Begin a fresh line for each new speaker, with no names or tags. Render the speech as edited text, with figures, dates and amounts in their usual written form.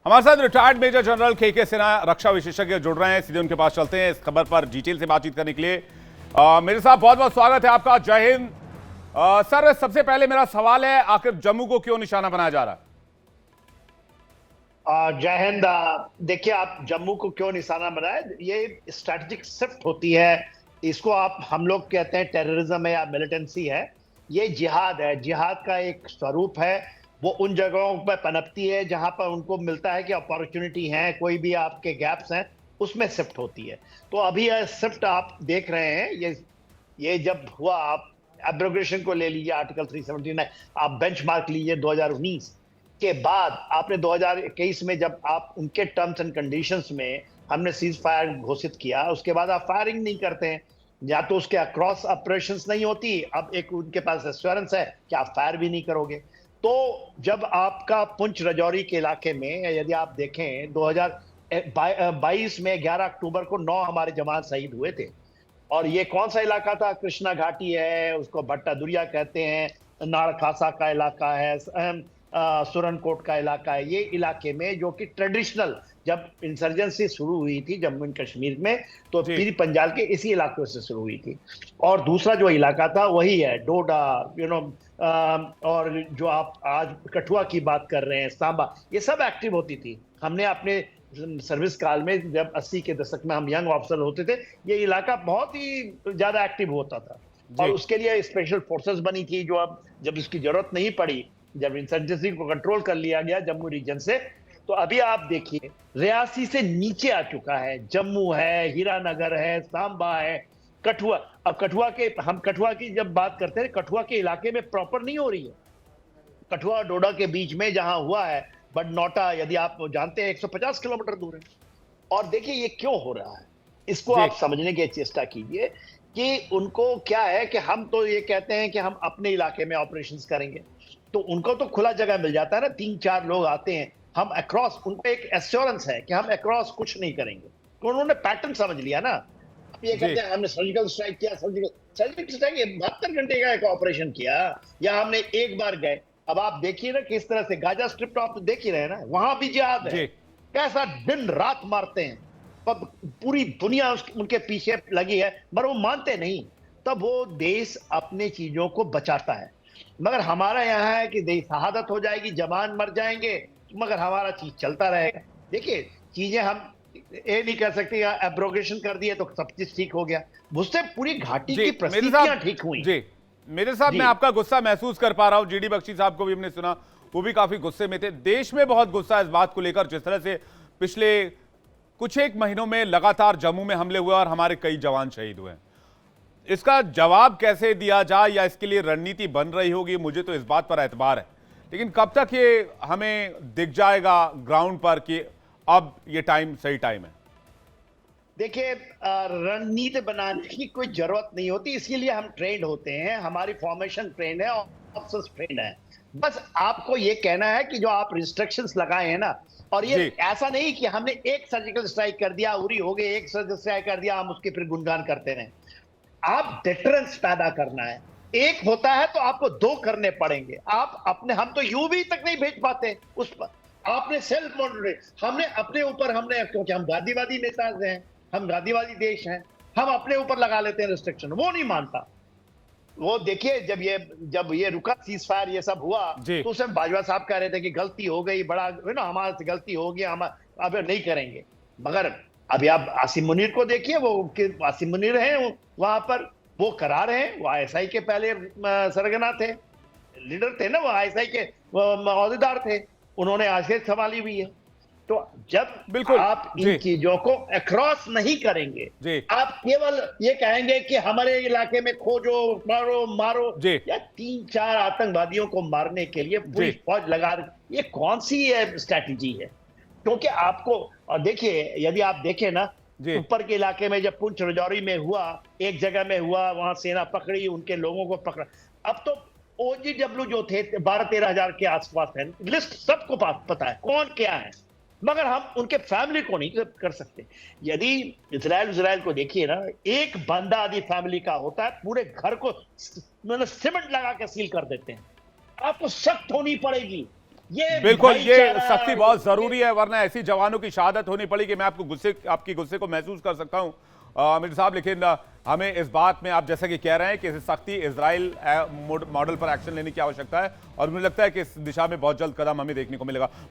हमारे साथ retired major general के सिन्हा रक्षा विशेषज्ञ जुड़ रहे हैं, सीधे उनके पास चलते हैं इस खबर पर डिटेल से बातचीत करने के लिए। मेरे साथ बहुत बहुत स्वागत है आपका, जय हिंद। सर, सबसे पहले मेरा सवाल है, आखिर जम्मू को क्यों निशाना बनाया जा रहा है?
जय हिंद। देखिए, आप जम्मू को क्यों निशाना बनाए, ये स्ट्रैटेजिक शिफ्ट होती है। इसको हम लोग कहते हैं टेररिज्म है या मिलिटेंसी है। ये जिहाद है, जिहाद का एक स्वरूप है। वो उन जगहों पर पनपती है जहां पर उनको मिलता है कि अपॉर्चुनिटी है, कोई भी आपके गैप्स हैं, उसमें शिफ्ट होती है। तो अभी यह शिफ्ट आप देख रहे हैं, ये जब हुआ, आप एब्रोगेशन को ले लीजिए, आर्टिकल 379, आप बेंचमार्क लीजिए 2019 के बाद। आपने 2021 में जब आप उनके टर्म्स एंड कंडीशंस में हमने सीज फायर घोषित किया, उसके बाद आप फायरिंग नहीं करते हैं, या तो उसके अक्रॉस ऑपरेशंस नहीं होती। अब एक उनके पास एश्योरेंस है कि आप फायर भी नहीं करोगे। तो जब आपका पुंछ राजौरी के इलाके में, यदि आप देखें 2022 में 11 अक्टूबर को 9 हमारे जवान शहीद हुए थे। और ये कौन सा इलाका था? कृष्णा घाटी है, उसको भट्टा दुरिया कहते हैं, नाड़खासा का इलाका है, सुरनकोट का इलाका है। ये इलाके में जो कि ट्रेडिशनल, जब इंसर्जेंसी शुरू हुई थी जम्मू एंड कश्मीर में, तो पीर पंजाल के इसी इलाकों से शुरू हुई थी। और दूसरा जो इलाका था वही है डोडा, और जो आप आज कठुआ की बात कर रहे हैं, सांबा, ये सब एक्टिव होती थी। हमने अपने सर्विस काल में, जब 80 के दशक में हम यंग ऑफिसर होते थे, ये इलाका बहुत ही ज्यादा एक्टिव होता था। और उसके लिए स्पेशल फोर्सेस बनी थी, जो अब जब इसकी जरूरत नहीं पड़ी, जब इंसर्जेंसी को कंट्रोल कर लिया गया जम्मू रीजन से, तो अभी आप देखिए रियासी से नीचे आ चुका है। जम्मू है, हीरानगर है, सांबा है, कठुआ। अब हम कठुआ की जब बात करते हैं, कठुआ के इलाके में प्रॉपर नहीं हो रही है। कठुआ और डोडा के बीच में जहां हुआ है, बडनौटा, यदि आप जानते हैं, 150 किलोमीटर दूर है। और देखिए ये क्यों हो रहा है, इसको आप समझने की चेष्टा कीजिए कि उनको क्या है कि हम तो ये कहते हैं कि हम अपने इलाके में ऑपरेशंस करेंगे, तो उनको तो खुला जगह मिल जाता है ना, 3-4 लोग आते हैं, हम अक्रॉस, उनको एक एश्योरेंस है कि हम अक्रॉस कुछ नहीं करेंगे। तो उन्होंने पैटर्न समझ लिया ना। ये कहते हैं हमने सर्जिकल स्ट्राइक किया, सर्जिकल स्ट्राइक 72 घंटे का एक ऑपरेशन किया, या हमने एक बार गए। अब आप देखिए ना किस तरह से गाजा स्ट्रिप तो आप तो देख ही रहे हैं ना, वहां भी जिहाद है, कैसा दिन रात मारते हैं, पर पूरी दुनिया उनके पीछे लगी है, मगर वो मानते नहीं। तब वो देश अपने चीजों को बचाता है। मगर हमारा यहाँ है कि शहादत हो जाएगी, जवान मर जाएंगे, मगर हमारा चीज चलता रहेगा। देखिए चीजें हम ये नहीं कह सकते एब्रोगेशन कर दिए तो सब चीज ठीक हो गया, मुझसे पूरी घाटी की परिस्थितियां ठीक हुई।
जी मेरे साहब, मैं आपका गुस्सा महसूस कर पा रहा हूं। जीडी बख्शी साहब को भी हमने सुना, वो भी काफी गुस्से में थे। देश में बहुत गुस्सा इस बात को लेकर, जिस तरह से पिछले कुछ एक महीनों में लगातार जम्मू में हमले हुए और हमारे कई जवान शहीद हुए। इसका जवाब कैसे दिया जाए या इसके लिए रणनीति बन रही होगी, मुझे तो इस बात पर एतबार है, लेकिन कब तक ये हमें दिख जाएगा ग्राउंड पर कि अब ये टाइम सही टाइम है?
देखिए, रणनीति बनाने की कोई जरूरत नहीं होती, इसके लिए हम ट्रेंड होते हैं, हमारी फॉर्मेशन ट्रेंड है, ऑफिसर्स ट्रेंड है। बस आपको ये कहना है कि जो आप रिस्ट्रिक्शंस लगाए हैं ना, और ये ऐसा नहीं कि हमने एक सर्जिकल स्ट्राइक कर दिया, उरी हो गए, एक सर्जिकल स्ट्राइक कर दिया, हम उसके फिर गुणगान करते रहे। आप डिटरेंस पैदा करना है। एक होता है तो आपको 2 करने पड़ेंगे। आप अपने, हम तो यूवी तक नहीं भेज पाते उस पर, आपने सेल्फ मॉनिटरिंग, हमने अपने ऊपर, हमने, क्योंकि हम गांधीवादी नेता हैं, हम गांधीवादी देश हैं, हम अपने ऊपर लगा लेते हैं रिस्ट्रिक्शन। वो नहीं मानता। वो देखिए जब ये रुका सीज फायर, ये सब हुआ, तो उसमें बाजवा साहब कह रहे थे कि गलती हो गई, बड़ा ना हमारे से गलती हो गई, हम अब नहीं करेंगे। मगर अभी आप आसिम मुनीर को देखिए, वो आसिम मुनीर हैं वहां पर, वो करा रहे हैं, वो आईएसआई के पहले सरगना थे, लीडर थे ना, वो आईएसआई के अहदेदार थे, उन्होंने आसियत संभाली हुई है। तो जब आप इन चीजों को अक्रॉस नहीं करेंगे, आप केवल ये कहेंगे कि हमारे इलाके में खोजो, मारो, या 3-4 आतंकवादियों को मारने के लिए पूरी फौज लगा, ये कौन सी स्ट्रैटेजी है? क्योंकि आपको, और देखिए यदि आप देखें ना, ऊपर के इलाके में जब पुंछ राजौरी में हुआ, एक जगह में हुआ, वहां सेना पकड़ी, उनके लोगों को पकड़ा। अब तो OGW जो थे 12-13 हजार के आसपास है, लिस्ट सबको पता है कौन क्या है, मगर हम उनके फैमिली को नहीं कर सकते। यदि इजराइल को देखिए ना, एक बंदा आदि फैमिली का होता है, पूरे घर को मतलब सीमेंट लगा के सील कर देते हैं। आपको सख्त होनी पड़ेगी, ये
बिल्कुल, ये
भाईचारा,
सख्ती बहुत जरूरी है, वरना ऐसी जवानों की शहादत होनी पड़ी कि मैं आपकी गुस्से को महसूस कर सकता हूं अमीर साहब। लेकिन हमें इस बात में, आप जैसा कि कह रहे हैं कि सख्ती इजराइल मॉडल पर एक्शन लेने की आवश्यकता है, और मुझे लगता है कि इस दिशा में बहुत जल्द कदम हमें देखने को मिलेगा।